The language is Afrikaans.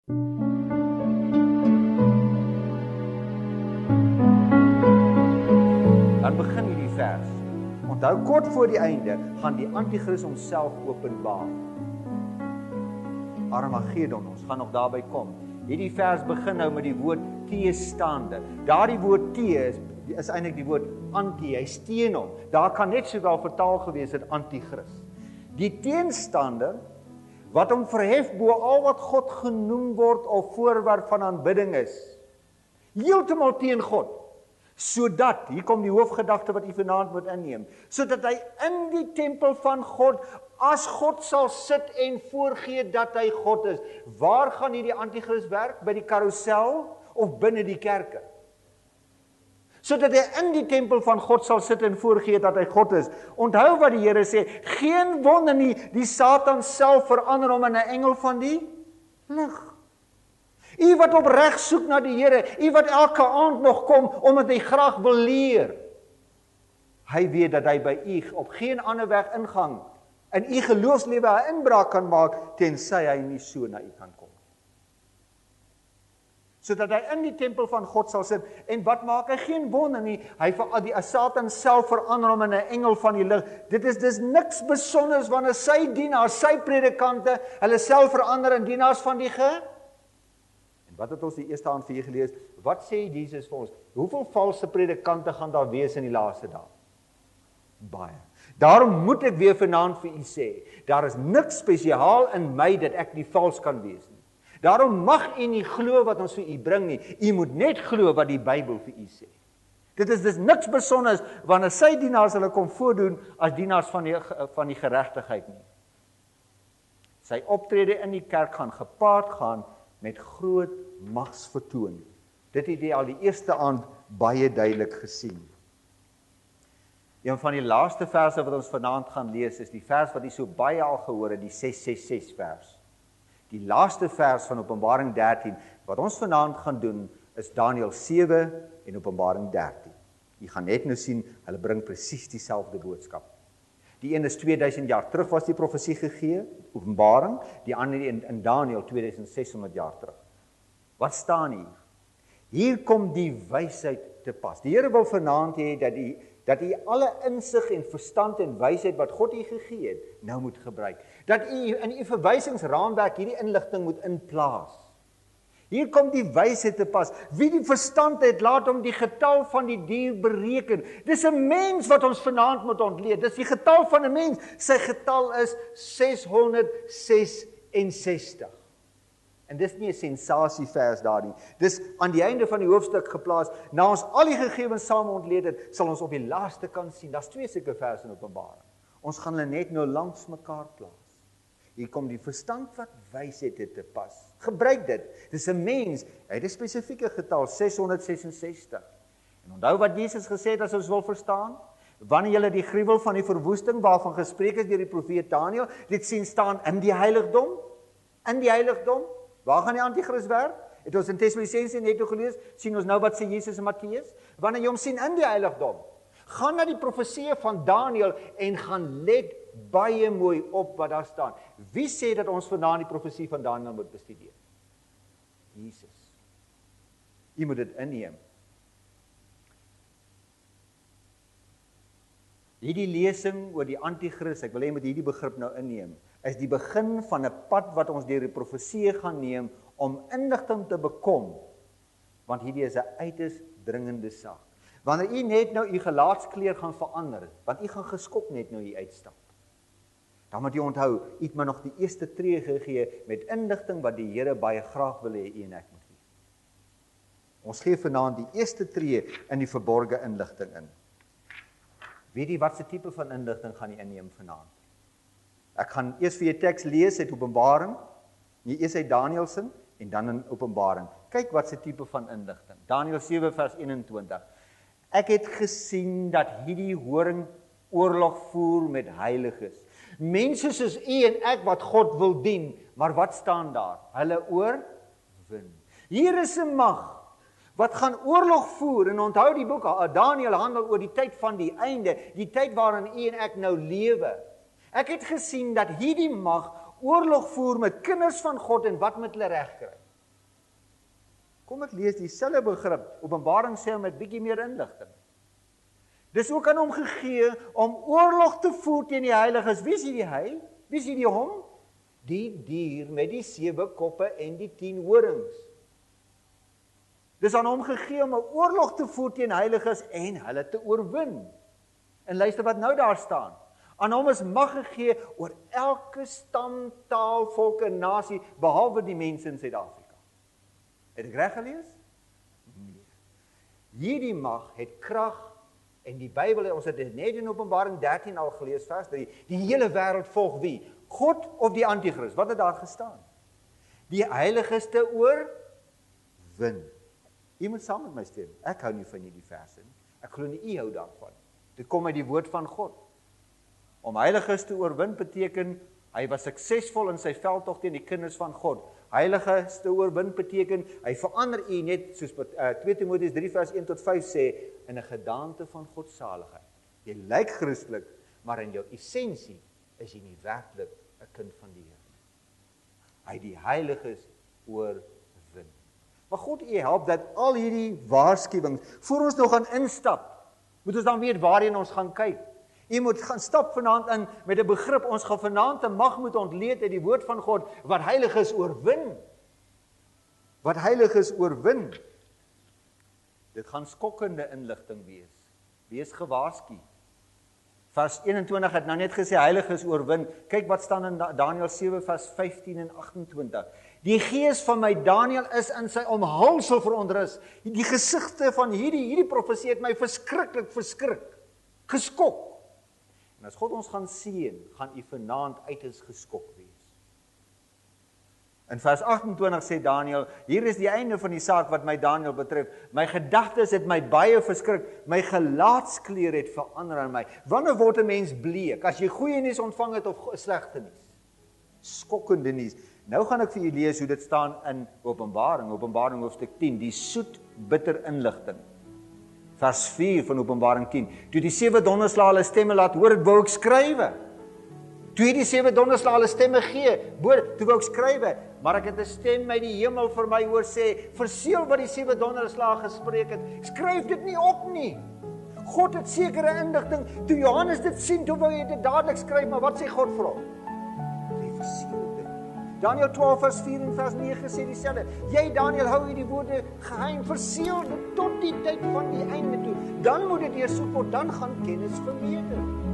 Dan begin hierdie vers. Onthou, kort voor die einde gaan die Antichris homself openbaar. Armageddon, ons gaan nog daarby kom. Hierdie vers begin nou met die woord teestaande. Daardie woord tee is eintlik die woord anti, hy steen hom. Daar kan net sowel vertaal gewees het Antichris. Die teenstander wat hom verhef bo al wat God genoem word of voorwerp van aanbidding is. Heeltemal teen God. Sodat, hier kom die hoofgedagte wat u vanaand moet inneem, sodat hy in die tempel van God, as God sal sit en voorgee dat hy God is. Waar gaan hierdie Antichris werk? By die karousel of binne die kerke? Sodat hy in die tempel van God sal sit en voorgee dat hy God is. Onthou wat die Here sê, geen wonder nie, die Satan self verander hom in 'n engel van die lig. U wat opreg soek na die Here, u wat elke aand nog kom, omdat hy graag wil leer. Hy weet dat hy by u op geen ander weg ingang, in u geloofslewe 'n inbraak kan maak, tensy hy nie so na u kan kom. Sodat hy in die tempel van God sal sit, en wat maak hy? Geen wonder nie, hy die Satan self verander hom in 'n engel van die lig. Dit is dus niks besonders wanneer sy dienaars, sy predikante, hulle self verander in dienaars van die Wat het ons die eerste aand vir julle gelees? Wat sê Jesus vir ons? Hoeveel valse predikante gaan daar wees in die laaste dae? Baie. Daarom moet ek weer vanaand vir u sê, daar is niks spesiaal in my dat ek nie vals kan wees nie. Daarom mag u nie glo wat ons vir u bring nie. U moet net glo wat die Bybel vir u sê. Dit is dus niks besonders wanneer sy dienaars hulle kom voordoen as dienaars van die geregtigheid nie. Sy optrede in die kerk gaan gepaard gaan met groot magsvertoon. Dit het jy al die eerste aand baie duidelik gesien. Een van die laaste verse wat ons vanaand gaan lees is die vers wat jy so baie al gehoor het, die 666 vers. Die laaste vers van Openbaring 13, wat ons vanaand gaan doen, is Daniël 7 en Openbaring 13. Jy gaan net nou sien, hulle bring presies dieselfde boodskap. Die een is 2000 jaar terug was die profesie gegee, Openbaring, die ander in Daniël 2600 jaar terug. Wat staan hier? Hier kom die wysheid te pas. Die Here wil vanaand hê dat u alle insig en verstand en wysheid wat God u gegee het, nou moet gebruik. Dat u in u verwysingsraamwerk hierdie inligting moet inplaas. Hier kom die wysheid te pas. Wie die verstand het, laat hom die getal van die dier bereken. Dis 'n mens wat ons vanaand moet ontleed. Dis die getal van 'n mens. Sy getal is 666. En dis nie 'n sensasievers daar nie. Dis aan die einde van die hoofstuk geplaas. Na ons al die gegevens saam ontleed het, sal ons op die laaste kant sien. Daar's 2 sulke verse in Openbaring. Ons gaan hulle net nou langs mekaar plaas. Hier kom die verstand wat wysheid het te pas. Gebruik dit. Dis 'n mens. Hy het 'n spesifieke getal, 666. En onthou wat Jesus gesê het as ons wil verstaan? Wanneer julle die gruwel van die verwoesting waarvan gespreek is deur die profeet Daniël, dit sien staan in die heiligdom. In die heiligdom. Waar gaan die Antichris werk? Het ons in Tessalonisense net gelees, sien ons nou wat sê Jesus in Matteus? Wanneer jy hom sien in die heiligdom, gaan na die profeseë van Daniël en gaan let baie mooi op wat daar staan. Wie sê dat ons vanaand die profesie van Daniël moet bestudeer? Jesus. Jy moet dit inneem. Hierdie lesing oor die Antichris, ek wil hê met hierdie begrip nou inneem, is die begin van 'n pad wat ons deur die profeseë gaan neem om inligting te bekom, want hierdie is 'n uiters dringende saak. Wanneer u net nou u gelaatskleur gaan verander, want u gaan geskok net nou hier uitstap, dan moet jy onthou, u het maar nog die eerste tree gegee met inligting wat die Here baie graag wil hê u en ek moet gee. Ons gee vanaand die eerste tree in die verborgde inligting in. Weet jy wat se tipe van inligting gaan jy inneem vanaand? Ek gaan eers vir jou teks lees uit Openbaring, eers uit Daniël se en dan in Openbaring. Kyk wat se tipe van inligting. Daniël 7 vers 21. Ek het gesien dat hierdie horing oorlog voer met heiliges. Mense soos u en ek wat God wil dien, maar wat staan daar? Hulle oorwin. Hier is 'n mag wat gaan oorlog voer, en onthou die boek, Daniël handel oor die tyd van die einde, die tyd waarin u en ek nou lewe. Ek het gesien dat hierdie mag oorlog voer met kinders van God en wat met hulle reg kry. Kom ek lees dieselfde begrip. Openbaring sê hom met bietjie meer inligting. Dis ook aan hom gegee om oorlog te voer teen die heiliges. Wie is hierdie hy? Wie is hierdie hom? Die dier met die 7 koppe en die 10 horings. Dis aan hom gegee om 'n oorlog te voer teen heiliges en hulle te oorwin. En luister wat nou daar staan. Aan hom is mag gegee oor elke stam, taal, volk en nasie, behalwe die mense in Suid-Afrika. Het ek reg gelees? Nee. Hierdie mag het krag, en die Bybel, ons het dit net in Openbaring 13 al gelees, vers 3, die hele wêreld volg wie? God of die Antichris? Wat het daar gestaan? Die heiliges te oorwin. U moet saam met my stem. Ek hou nie van hierdie verse nie. Ek glo nie u hou daarvan. Dit kom uit die woord van God. Om heiliges te oorwin beteken, hy was suksesvol in sy veldtog teen die kinders van God. Heiliges te oorwin beteken, hy verander u net, soos 2 Timoteus 3 vers 1 tot 5 sê, in 'n gedaante van godsaligheid. Jy lyk Christelik, maar in jou essensie is jy nie werklik 'n kind van die Here. Hy het die heiliges oorwin. Maar God help dat al hierdie waarskuwings, voor ons nog gaan instap, moet ons dan weet waarheen ons gaan kyk. U moet gaan stap vanaand in met 'n begrip, ons gaan vanaand 'n mag moet ontleed uit die woord van God, wat heiliges oorwin. Wat heiliges oorwin. Dit gaan skokkende inligting wees. Wees gewaarsku. Vers 21 het nou net gesê, heiliges oorwin. Kyk wat staan in Daniël 7 vers 15 en 28. Die gees van my Daniël is in sy omhulsel verontrus. Die gesigte van hierdie profesie het my verskriklik geskok. En as God ons gaan seën, gaan u vanaand uiters geskok wees. In vers 28 sê Daniël, hier is die einde van die saak wat my Daniël betref. My gedagtes het my baie verskrik, my gelaatskleur het verander aan my. Wanneer word 'n mens bleek? As jy goeie nuus ontvang het of slegte nuus? Skokkende nuus. Nou gaan ek vir julle lees hoe dit staan in Openbaring hoofstuk 10, die soet bitter inligting. Vers 4 van Openbaring 10. Toe die 7 donderslae hulle stemme laat hoor, het wou ek skrywe. Toe die 7 donderslae hulle stemme gee, toe wou ek skrywe, maar ek het 'n stem uit die hemel vir my hoor sê, verseël wat die 7 donderslae gespreek het, skryf dit nie op nie. God het sekere inligting, toe Johannes dit sien, toe wou hy dit dadelik skryf, maar wat sê God vir hom? Hy verseël dit. Daniël 12 vers 4 en vers 9 sê dieselfde. Jy Daniël hou hierdie woorde geheim, verseël dit tot die tyd van die einde toe. Dan moet dit deursoek word, dan gaan kennis vermeerder.